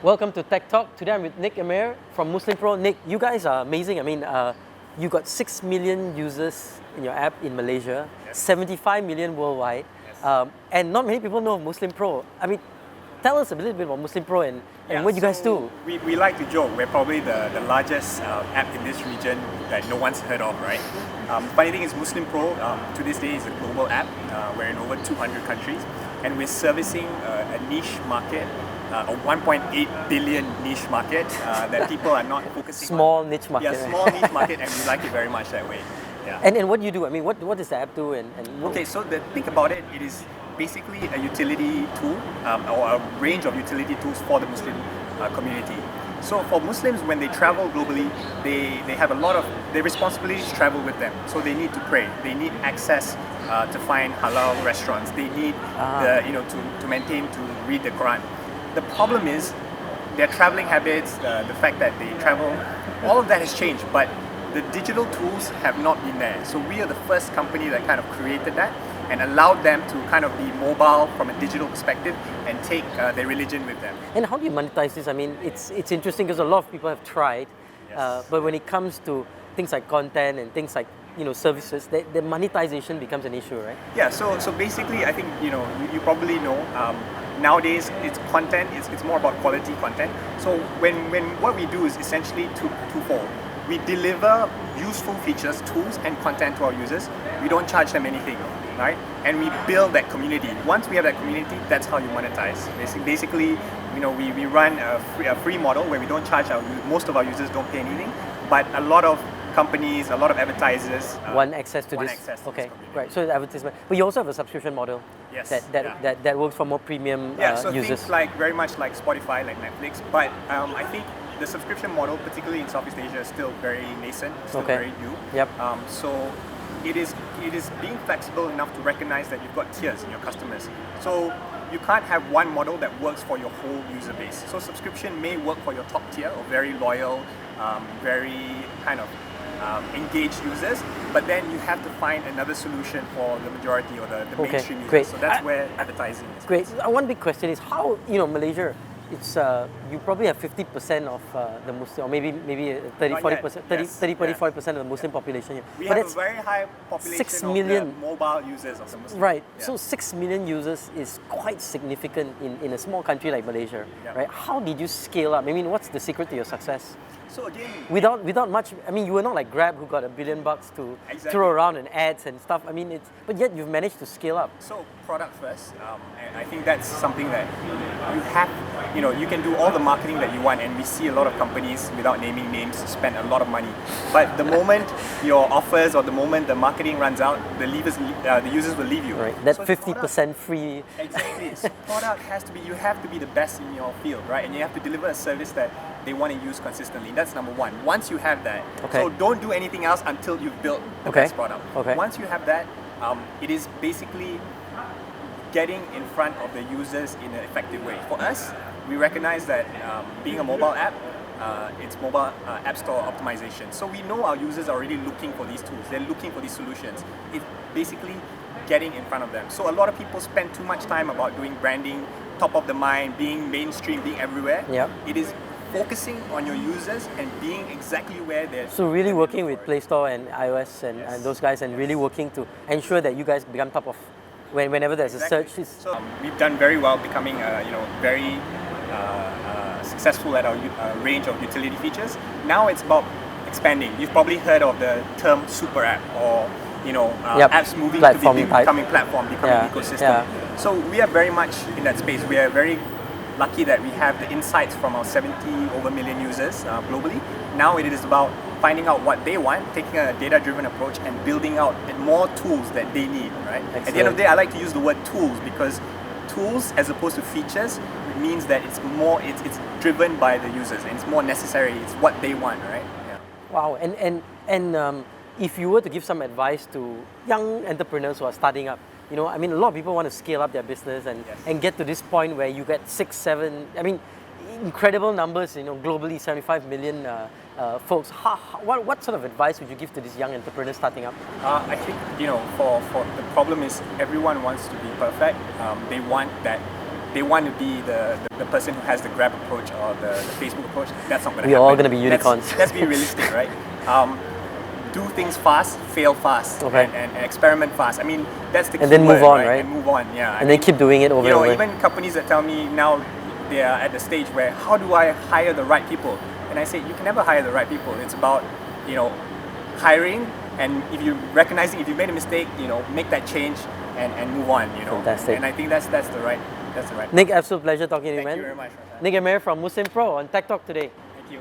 Welcome to Tech Talk. Today I'm with Nik Emir from Muslim Pro. Nik, you guys are amazing. I mean, you got 6 million users in your app in Malaysia, Yes. 75 million worldwide, Yes. and not many people know of Muslim Pro. I mean, tell us a little bit about Muslim Pro and what you guys do. We like to joke, we're probably the largest app in this region that no one's heard of, right? Funny thing is Muslim Pro to this day is a global app. We're in over 200 countries and we're servicing a niche market, a 1.8 billion niche market that people are not focusing Small on. niche market. Yeah, small niche market, and we like it very much that way. Yeah. And what do you do? I mean, what does the app do? Okay, so the thing about it, it is basically a utility tool or a range of utility tools for the Muslim community. So for Muslims, when they travel globally, they have a lot of their responsibilities travel with them. So they need to pray, they need access to find halal restaurants, they need to maintain, to read the Quran. The problem is their traveling habits, the fact that they travel, all of that has changed, but the digital tools have not been there. So we are the first company that kind of created that and allowed them to kind of be mobile from a digital perspective and take their religion with them. And how do you monetize this? I mean, it's interesting because a lot of people have tried, Yes. but when it comes to things like content and things like services, the monetization becomes an issue, right? Yeah, so basically, I think you probably know nowadays it's content. It's more about quality content. So when what we do is essentially twofold. We deliver useful features, tools, and content to our users. We don't charge them anything, right? And we build that community. Once we have that community, that's how you monetize. Basically, we run a free model where we don't charge most of our users don't pay anything, but a lot of companies, a lot of advertisers want access to want this. access to Okay, this community. right. So it's advertisement, but you also have a subscription model. Yes, That works for more premium so users. things like very much like Spotify, like Netflix, but I think the subscription model, particularly in Southeast Asia, is still very nascent, still very new. Yep. So it is being flexible enough to recognize that you've got tiers in your customers. So you can't have one model that works for your whole user base. So subscription may work for your top tier or very loyal, very kind of engaged users, but then you have to find another solution for the majority or the mainstream users. Great. So that's where advertising is. Great. One big question is how Malaysia. It's you probably have 50% of the Muslim, or maybe 30, 40%, 30, 40% of the Muslim population here. We but have a very high population 6 million of the mobile users of the Muslim. Right. Yeah. So 6 million users is quite significant in a small country like Malaysia. Yeah. Right. How did you scale up? I mean, what's the secret to your success? So again, Without much, I mean, you were not like Grab who got $1 billion to Exactly. throw around in ads and stuff. I mean, but yet you've managed to scale up. so product first, and I think that's something that you have. You can do all the marketing that you want, and we see a lot of companies, without naming names, spend a lot of money. But the moment your offers or the moment the marketing runs out, the users will leave you. Right. That So 50% free. Exactly. So product has to be, you have to be the best in your field, right? And you have to deliver a service that they want to use consistently. That's number one. Once you have that, Okay. so don't do anything else until you've built the Okay. best product. Okay. Once you have that, it is basically getting in front of the users in an effective way. For us, we recognize that being a mobile app, it's mobile app store optimization. So we know our users are already looking for these tools. They're looking for these solutions. It's basically getting in front of them. So a lot of people spend too much time about doing branding, top of the mind, being mainstream, being everywhere. Yep. It is focusing on your users and being exactly where they're. So really working with Play Store and iOS and those guys, and really working to ensure that you guys become top of whenever there's a search. So we've done very well, becoming very successful at our range of utility features. Now it's about expanding. You've probably heard of the term super app, or apps moving Platform to becoming platform, becoming ecosystem. Yeah. So we are very much in that space. We are very lucky that we have the insights from our 70 over million users globally. Now it is about finding out what they want, taking a data-driven approach, and building out more tools that they need. Right. Excellent. At the end of the day, I like to use the word tools because tools, as opposed to features, means that it's more it's driven by the users and it's more necessary. It's what they want, right? Yeah. Wow. And if you were to give some advice to young entrepreneurs who are starting up, I mean, a lot of people want to scale up their business and get to this point where you get 6, 7. I mean, incredible numbers. Globally, 75 million folks. What sort of advice would you give to these young entrepreneurs starting up? I think for the problem is everyone wants to be perfect. They want that they want to be the person who has the Grab approach or the Facebook approach. That's not going to happen. We're all going to be unicorns. Let's be realistic, right? Do things fast, fail fast, Okay. and experiment fast. I mean, that's the key And then move word, on, right? And move on, yeah. And then keep doing it over you know, and over. even companies that tell me now they are at the stage where how do I hire the right people? And I say you can never hire the right people. It's about, you know, hiring, and if you recognizing if you made a mistake, you know, make that change and move on, you know. Fantastic. And I think that's the right Nik, absolute pleasure talking to you, Thank man. you very much, Roshan. Nik Emir from Muslim Pro on Tech Talk today. Thank you.